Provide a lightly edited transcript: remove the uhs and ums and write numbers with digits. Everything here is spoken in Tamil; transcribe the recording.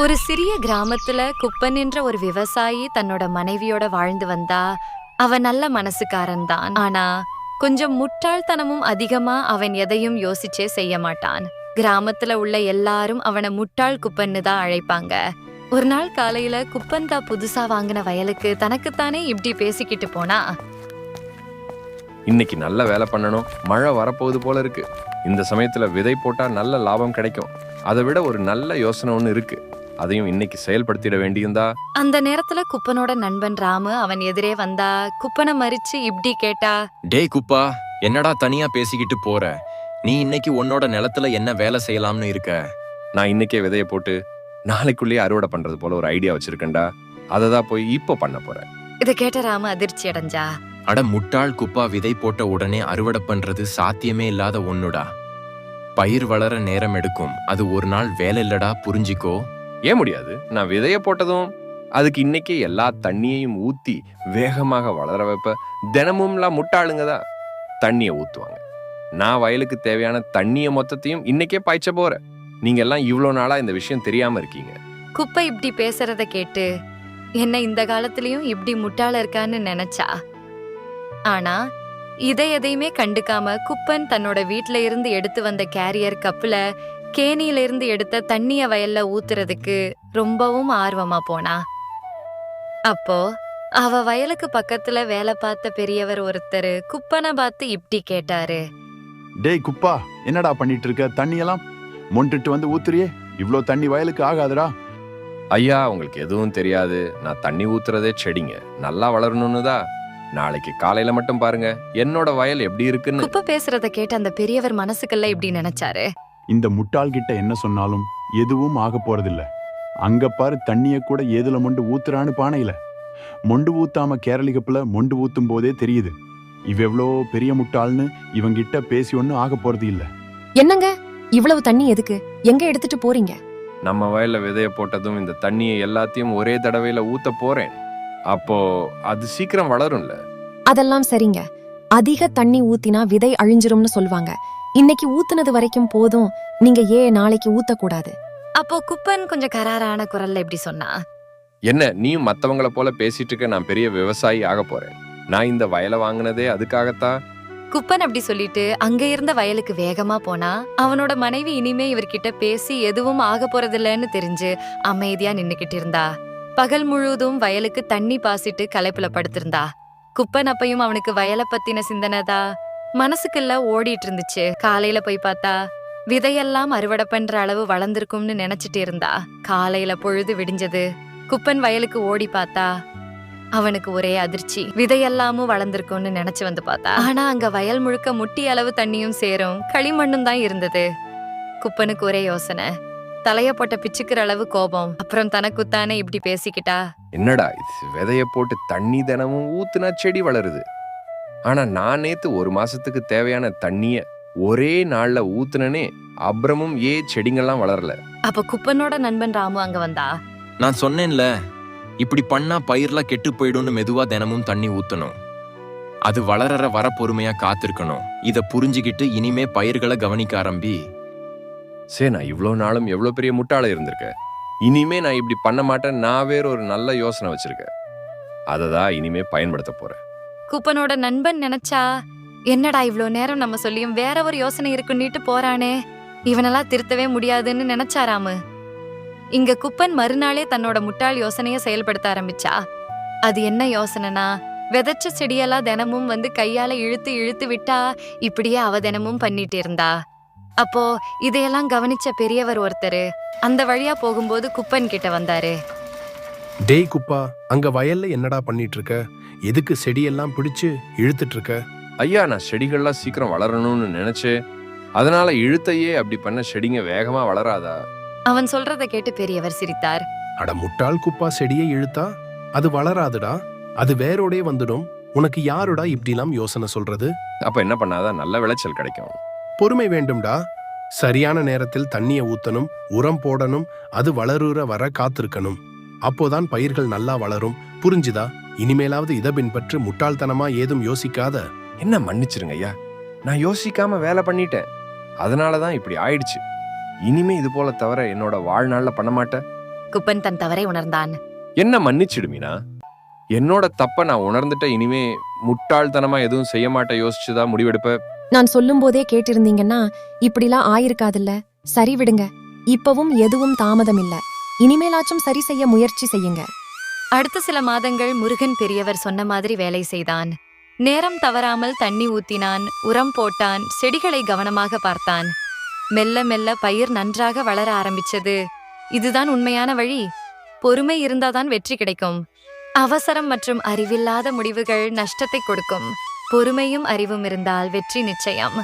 ஒரு சிறிய கிராமத்துல குப்பன் என்ற ஒரு விவசாயி தன்னோட மனைவியோட வாழ்ந்து வந்தா. அவன் நல்ல மனசுக்காரன் தான், ஆனா கொஞ்சம் முட்டாள்தனமும் அதிகமா. அவன் எதையும் யோசிச்சே செய்ய மாட்டான். கிராமத்துல உள்ள எல்லாரும் அவனை முட்டாள் குப்பன்னு தான் அழைப்பாங்க. ஒரு நாள் காலையில குப்பன் தான் புதுசா வாங்கின வயலுக்கு தனக்குத்தானே இப்படி பேசிக்கிட்டு போனா. இன்னைக்கு நல்ல வேலை பண்ணணும், மழை வரப்போகுது போல இருக்கு. இந்த சமயத்துல விதை போட்டா நல்ல லாபம் கிடைக்கும். அதை விட ஒரு நல்ல யோசனை ஒண்ணு இருக்கு, அதையும் இன்னைக்கு செயல்படுத்திட வேண்டியிருந்தா. அந்த நேரத்துல குப்பனோட நண்பன் ராமு அவன் எதிரே வந்தா. குப்பனை மறிச்சு இப்படி கேட்டா, டேய் குப்பா, என்னடா தனியா பேசிக்கிட்டு போற? நீ இன்னைக்கு உன்னோட நிலத்துல என்ன வேலை செய்யலாம்னு இருக்க? நான் இன்னைக்கே விதைய போட்டு நாளைக்குள்ளேயே அறுவடை பண்றது போல ஒரு ஐடியா வச்சிருக்கேன்டா. அதை தான் போய் இப்போ பண்ண போறேன். இதை கேட்ட ராமு அதிர்ச்சி அடைஞ்சா. அட முட்டாள் குப்பா, விதை போட்ட உடனே அறுவடை பண்றது சாத்தியமே இல்லாத ஒண்ணுடா. பயிர் வளர நேரம் எடுக்கும், அது ஒரு நாள் வேலை இல்லடா, புரிஞ்சிக்கோ. ஏன் முடியாது? நான் விதைய போட்டதும் அதுக்கு இன்னைக்கே எல்லா தண்ணியையும் ஊத்தி வேகமாக வளர வைப்ப. தினமும்லாம் முட்டாளுங்க தான் தண்ணியை ஊத்துவாங்க. நான் வயலுக்கு தேவையான தண்ணியை மொத்தத்தையும் இன்னைக்கே பாய்ச்ச போறேன். நீங்க எல்லாம் இவ்வளோ நாளா இந்த விஷயம் தெரியாம இருக்கீங்க. குப்பை இப்படி பேசுறத கேட்டு என்ன இந்த காலத்திலயும் இப்படி முட்டாள இருக்கான்னு நினைச்சா. ஆனா எதையுமே கண்டுக்காம குப்பன் தன்னோட வீட்ல இருந்து எடுத்து வந்த கேரியர் கப்புல கேணியில இருந்து எடுத்த தண்ணிய வயல்ல ஊத்துறதுக்கு ரொம்பவும் ஆர்வமா போனா. அப்போ அவ வயலுக்கு பக்கத்துல வேலை பார்த்த பெரியவர் ஒருத்தர் குப்பனை பார்த்து இப்படி கேட்டாரு. டேய் குப்பா, என்னடா பண்ணிட்டு இருக்க? தண்ணியெல்லாம் மொண்டுட்டு வந்து ஊத்துறியே, இவ்ளோ தண்ணி வயலுக்கு ஆகாதுடா. ஐயா, உங்களுக்கு எதுவும் தெரியாது. நான் தண்ணி ஊத்துறதே செடிங்க நல்லா வளரணும்னு தான். நாளைக்கு காலையில மட்டும் பாருங்க என்னோட வயல் எப்படி இருக்குன்னு. குப்பை பேசுறத கேட்டு அந்த பெரியவர் மனசுக்குள்ள இப்படி நினைச்சாரு. இந்த முட்டாள் கிட்ட என்ன சொன்னாலும் எதுவும் ஆக போறதில்ல. அங்க பாரு, தண்ணிய கூட ஏதுல மொண்டு ஊத்துறான்னு பானையில. மொண்டு ஊத்தாம கேரளி கப்புல மொண்டு ஊத்தும் போதே தெரியுது இவ எவ்வளோ பெரிய முட்டாள்னு. இவங்கிட்ட பேசி ஒன்னும் ஆக போறது இல்ல. என்னங்க இவ்வளவு தண்ணி எதுக்கு? எங்க எடுத்துட்டு போறீங்க? நம்ம வயல்ல விதைய போட்டதும் இந்த தண்ணியை எல்லாத்தையும் ஒரே தடவையில ஊத்த போறேன். அப்போ அது சீக்கிரம் வளரும்ல. அதெல்லாம் சரிங்க. அதிக தண்ணி ஊத்தினா விதை அழிஞ்சிரும்னு சொல்லுவாங்க. இன்னைக்கு ஊத்துனது வரைக்கும் போதும், நீங்க ஏன் நாளைக்கு ஊத்தக்கூடாது? அப்போ குப்பன் கொஞ்சம் கராரான குரல்ல இப்படி சொன்னா. என்ன, நீயும் மத்தவங்கள போல பேசிட்டு இருக்க? நான் பெரிய விவசாயி ஆக போறேன். நான் இந்த வயலை வாங்கினதே அதுக்காகத்தான். குப்பன் அப்படி சொல்லிட்டு அங்க இருந்த வயலுக்கு வேகமா போனா. அவனோட மனைவி இனிமே இவர்கிட்ட பேசி எதுவும் ஆக போறதில்லன்னு தெரிஞ்சு அமைதியா நின்னுகிட்டு இருந்தா. பகல் முழுவதும் வயலுக்கு தண்ணி பாசிட்டு களைப்புல படுத்திருந்தா. குப்பன் அப்பையும் அவனுக்கு வயலை பத்தின சிந்தனைதா மனசுக்குள்ள ஓடிட்டு இருந்துச்சு. காலையில போய் பார்த்தா விதையெல்லாம் அறுவடை பண்ற அளவு வளர்ந்திருக்கும்னு நினைச்சிட்டு இருந்தா. காலையில பொழுது விடிஞ்சது. குப்பன் வயலுக்கு ஓடி பார்த்தா அவனுக்கு ஒரே அதிர்ச்சி. விதையெல்லாமும் வளர்ந்திருக்கும்னு நினைச்சு வந்து பார்த்தா, ஆனா அங்க வயல் முழுக்க முட்டி அளவு தண்ணியும் சேரும் களிமண்ணும் தான் இருந்தது. குப்பனுக்கு ஒரே யோசனை, தலைய போட்ட பிச்சுக்கிற அளவு கோபம். அப்புறம் தனக்குத்தானே இப்படி பேசிக்கிட்டா. என்னடா இது, விதைய போட்டு தண்ணி தினமும் ஊத்துனா செடி வளருது. ஆனா நான் நேத்து ஒரு மாசத்துக்கு தேவையான தண்ணிய ஒரே நாள்ல ஊத்துனனே, அப்புறமும் செடிங்கெல்லாம் வளரல. அப்ப குப்பனோட நண்பன் ராமு அங்க வந்தா. நான் சொன்னேன்ல, இப்படி பண்ணா பயிர்லாம் கெட்டு போயிடும்னு. மெதுவா தினமும் தண்ணி ஊத்தணும். அது வளரற வர பொறுமையா காத்திருக்கணும். இத புரிஞ்சுக்கிட்டு இனிமே பயிர்களை கவனிக்க ஆரம்பி. சே, நான் இவ்வளோ நாளும் எவ்வளோ பெரிய முட்டாள இருந்திருக்க. இனிமே நான் இப்படி பண்ண மாட்டேன். நான் வேற ஒரு நல்ல யோசனை வச்சிருக்கேன். அதை தான் இனிமே பயன்படுத்த போறேன். குப்பனோட நண்பன் நினைச்சா, என்னடா இவ்ளோ நேரம் நம்ம சொல்லியும் வேற ஒரு யோசனை இருக்குன்னுட்டு போறானே, இவனெல்லாம் திருத்தவே முடியாதுன்னு நினைச்சா ராமு. இங்க குப்பன் மறுநாளே தன்னோட முட்டாள் யோசனைய செயல்படுத்த ஆரம்பிச்சா. அது என்ன யோசனைனா, விதைச்ச செடியெல்லாம் தினமும் வந்து கையால இழுத்து இழுத்து விட்டா இப்படியே அவ தினமும் பண்ணிட்டு இருந்தா. அப்போ இதையெல்லாம் கவனிச்ச பெரியவர் ஒருத்தரு அந்த வழியா போகும்போது குப்பன் கிட்ட வந்தாரு. டேய் குப்பா, அங்க வயல்ல என்னடா பண்ணிட்டு இருக்க? எதுக்கு செடியெல்லாம் பிடிச்சு இழுத்துட்டு இருக்க? ஐயா, நான் செடிகள்லாம் சீக்கிரம் வளரணும்னு நினைச்சு அதனால இழுத்தையே. அப்படி பண்ண செடிங்க வேகமா வளராதா? அவன் சொல்றத கேட்டு பெரியவர் சிரித்தார். அட முட்டாள் குப்பா, செடியை இழுத்தா அது வளராதுடா, அது வேரோடே வந்துடும். உனக்கு யாருடா இப்படிலாம் யோசனை சொல்றது? அப்ப என்ன பண்ணாதான் நல்ல விளைச்சல் கிடைக்கும்? பொறுமை வேண்டும்டா. சரியான நேரத்தில் தண்ணிய ஊத்தணும், உரம் போடணும், அது வளருற வர காத்திருக்கணும். அப்போதான் பயிர்கள் நல்லா வளரும். புரிஞ்சுதா? இனிமேலாவது இதை பின்பற்று. முட்டாள்தனமா ஏதும் யோசிக்காத. என்ன மன்னிச்சிருங்க ஐயா, நான் யோசிக்காம வேலை பண்ணிட்டேன். அதனாலதான் இப்படி ஆயிடுச்சு. இனிமே இது போல தவிர என்னோட வாழ்நாள்ல பண்ண மாட்டேன். குப்பன் தன் தவறை உணர்ந்தான். என்ன மன்னிச்சிடு மீனா. என்னோட தப்ப நான் உணர்ந்துட்ட. இனிமே முட்டாள்தனமா எதுவும் செய்ய மாட்டேன் யோசிச்சுதான் முடிவெடுப்ப. நான் சொல்லும் போதே கேட்டிருந்தீங்கன்னா இப்படிலாம் ஆயிருக்காதுல்ல. சரி விடுங்க, இப்பவும் எதுவும் தாமதம் இல்ல. இனிமேலாச்சும் சரி செய்ய முயற்சி செய்யுங்க. அடுத்த சில மாதங்கள் முருகன் பெரியவர் சொன்ன மாதிரி வேலை செய்தான். நேரம் தவறாமல் தண்ணி ஊத்தினான், உரம் போட்டான், செடிகளை கவனமாக பார்த்தான். மெல்ல மெல்ல பயிர் நன்றாக வளர ஆரம்பிச்சது. இதுதான் உண்மையான வழி. பொறுமை இருந்தாதான் வெற்றி கிடைக்கும். அவசரம் மற்றும் அறிவில்லாத முடிவுகள் நஷ்டத்தை கொடுக்கும். பொறுமையும் அறிவும் இருந்தால் வெற்றி நிச்சயம்.